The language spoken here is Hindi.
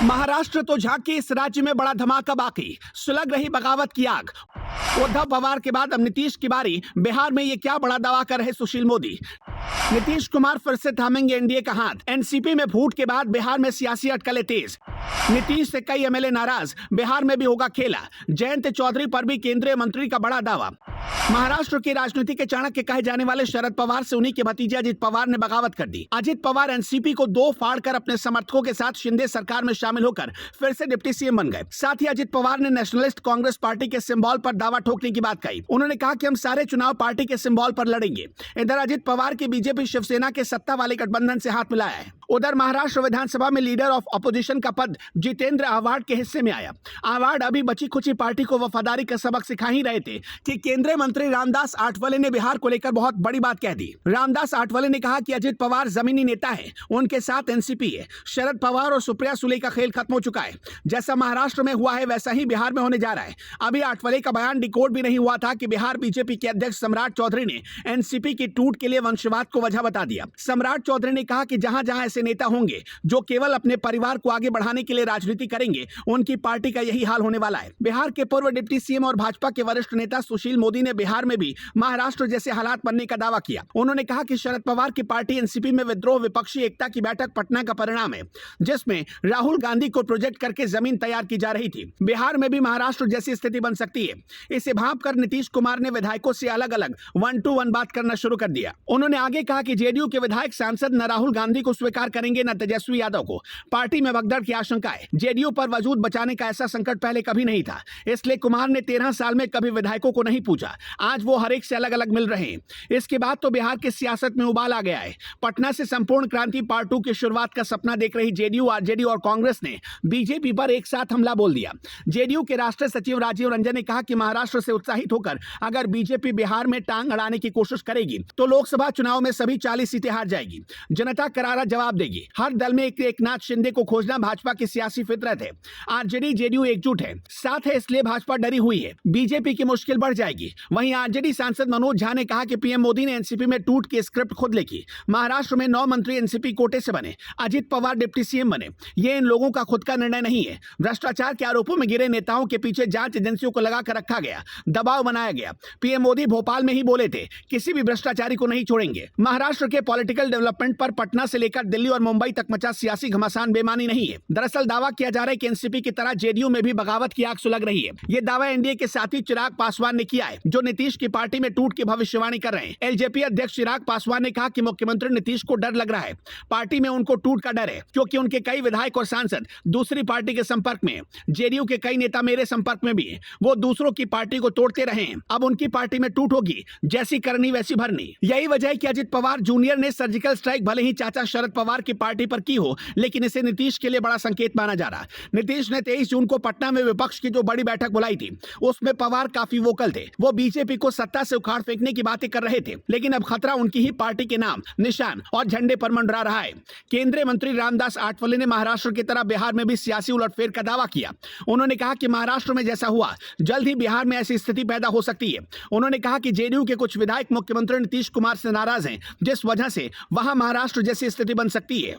महाराष्ट्र तो झांकी, इस राज्य में बड़ा धमाका बाकी, सुलग रही बगावत की आग। उद्धव पवार के बाद अब नीतीश की बारी। बिहार में ये क्या बड़ा दावा कर रहे सुशील मोदी। नीतीश कुमार फिर से थामेंगे एनडीए का हाथ। एनसीपी में फूट के बाद बिहार में सियासी अटकलें तेज। नीतीश से कई एमएलए नाराज, बिहार में भी होगा खेला। जयंत चौधरी पर भी केंद्रीय मंत्री का बड़ा दावा। महाराष्ट्र की राजनीति के चाणक्य कहे जाने वाले शरद पवार से उन्हीं के भतीजे अजित पवार ने बगावत कर दी। अजित पवार एनसीपी को दो फाड़ कर अपने समर्थकों के साथ शिंदे सरकार में शामिल होकर फिर से डिप्टी सीएम बन गए। साथ ही अजित पवार ने नेशनलिस्ट कांग्रेस पार्टी के सिंबल पर दावा ठोकने की बात कही। उन्होंने कहा कि हम सारे चुनाव पार्टी के सिंबल पर लड़ेंगे। इधर अजित पवार की बीजेपी शिवसेना के सत्ता वाले गठबंधन से हाथ मिलाया है। उधर महाराष्ट्र विधानसभा में लीडर ऑफ अपोजिशन का पद जितेंद्र आव्हाड के हिस्से में आया। आव्हाड अभी बची खुची पार्टी को वफादारी का सबक सिखा ही रहे थे कि केंद्रीय मंत्री रामदास आठवले ने बिहार को लेकर बहुत बड़ी बात कह दी। रामदास आठवले ने कहा कि अजित पवार जमीनी नेता है, उनके साथ एनसीपी है। शरद पवार और सुप्रिया सुले का खेल खत्म हो चुका है। जैसा महाराष्ट्र में हुआ है वैसा ही बिहार में होने जा रहा है। अभी आठवले का बयान डिकोड भी नहीं हुआ था कि बिहार बीजेपी के अध्यक्ष सम्राट चौधरी ने एनसीपी की टूट के लिए वंशवाद को वजह बता दिया। सम्राट चौधरी ने कहा कि जहां जहां ऐसे नेता होंगे जो केवल अपने परिवार को आगे बढ़ाने के लिए राजनीति करेंगे, उनकी पार्टी का यही हाल होने वाला है। बिहार के पूर्व डिप्टी सीएम और भाजपा के वरिष्ठ नेता सुशील मोदी ने बिहार में भी महाराष्ट्र जैसे हालात बनने का दावा किया। उन्होंने कहा कि शरद पवार की पार्टी एनसीपी में विद्रोह विपक्षी एकता की बैठक पटना का परिणाम है, जिसमें राहुल गांधी को प्रोजेक्ट करके जमीन तैयार की जा रही थी। बिहार में भी महाराष्ट्र जैसी स्थिति बन सकती है। इसे भांपकर नीतीश कुमार ने विधायकों से अलग अलग 1-to-1 बात करना शुरू कर दिया। उन्होंने आगे कहा कि जेडीयू के विधायक सांसद न राहुल गांधी को स्वीकार करेंगे न तेजस्वी यादव को। पार्टी में भगदड़ की आशंका है। जेडीयू पर वजूद बचाने का ऐसा संकट पहले कभी नहीं था, इसलिए कुमार ने 13 साल में कभी विधायकों को नहीं पूछा। आज वो हर एक से अलग अलग मिल रहे हैं। इसके बाद तो बिहार की सियासत में उबाल आ गया है। पटना से संपूर्ण क्रांति पार्ट 2 की शुरुआत का सपना देख रही जेडीयू, आरजेडी और कांग्रेस ने बीजेपी पर एक साथ हमला बोल दिया। जेडीयू के राष्ट्रीय सचिव राजीव रंजन ने कहा कि महाराष्ट्र से उत्साहित होकर अगर बीजेपी बिहार में टांग अड़ाने की कोशिश करेगी तो लोकसभा चुनाव में सभी 40 सीटें हार जाएगी। जनता करारा जवाब देगी। हर दल में एकनाथ शिंदे को खोजना भाजपा की सियासी फितरत है। आरजेडी जेडीयू एकजुट है, साथ है, इसलिए भाजपा डरी हुई है। बीजेपी की मुश्किल बढ़ जाएगी। वहीं आरजेडी सांसद मनोज झा ने कहा कि पीएम मोदी ने एनसीपी में टूट की स्क्रिप्ट खुद लिखी। महाराष्ट्र में 9 मंत्री एनसीपी कोटे से बने। अजित पवार डिप्टी सीएम बने। ये इन लोगों का खुद का निर्णय नहीं है। भ्रष्टाचार के आरोपों में घिरे नेताओं के पीछे जांच एजेंसियों को लगाकर रखा गया, दबाव बनाया गया। पीएम मोदी भोपाल में ही बोले थे, किसी भी भ्रष्टाचारी को नहीं छोड़ेंगे। महाराष्ट्र के पॉलिटिकल डेवलपमेंट पर पटना से लेकर दिल्ली और मुंबई तक मचा सियासी घमासान बेमानी नहीं है। दरअसल दावा किया जा रहा है कि एनसीपी की तरह जेडीयू में भी बगावत की आग सुलग रही है। ये दावा एनडीए के साथी चिराग पासवान ने किया है, जो नीतीश की पार्टी में टूट की भविष्यवाणी कर रहे हैं। एलजेपी अध्यक्ष चिराग पासवान ने कहा कि मुख्यमंत्री नीतीश को डर लग रहा है। पार्टी में उनको टूट का डर है, क्योंकि उनके कई विधायक और सांसद दूसरी पार्टी के संपर्क में हैं। जेडीयू के कई नेता मेरे संपर्क में भी हैं। वो दूसरों की पार्टी को तोड़ते रहे हैं। अब उनकी पार्टी में टूट होगी, जैसी करनी वैसी भरनी। यही वजह है कि अजित पवार जूनियर ने सर्जिकल स्ट्राइक भले ही चाचा शरद पवार की पार्टी पर की हो, लेकिन इसे नीतीश के लिए बड़ा संकेत माना जा रहा। नीतीश ने 23 जून को पटना में विपक्ष की जो बड़ी बैठक बुलाई थी, उसमें पवार काफी वोकल थे। वो बीजेपी को सत्ता से उखाड़ फेंकने की बातें कर रहे थे, लेकिन अब खतरा उनकी ही पार्टी के नाम, निशान और झंडे पर मंडरा रहा है। केंद्रीय मंत्री रामदास आठवले ने महाराष्ट्र की तरह बिहार में भी सियासी उलटफेर का दावा किया। उन्होंने कहा कि महाराष्ट्र में जैसा हुआ, जल्द ही बिहार में ऐसी स्थिति पैदा हो सकती है। उन्होंने कहा कि जेडीयू के कुछ विधायक मुख्यमंत्री नीतीश कुमार से नाराज हैं, जिस वजह से वहां महाराष्ट्र जैसी स्थिति बन सकती है।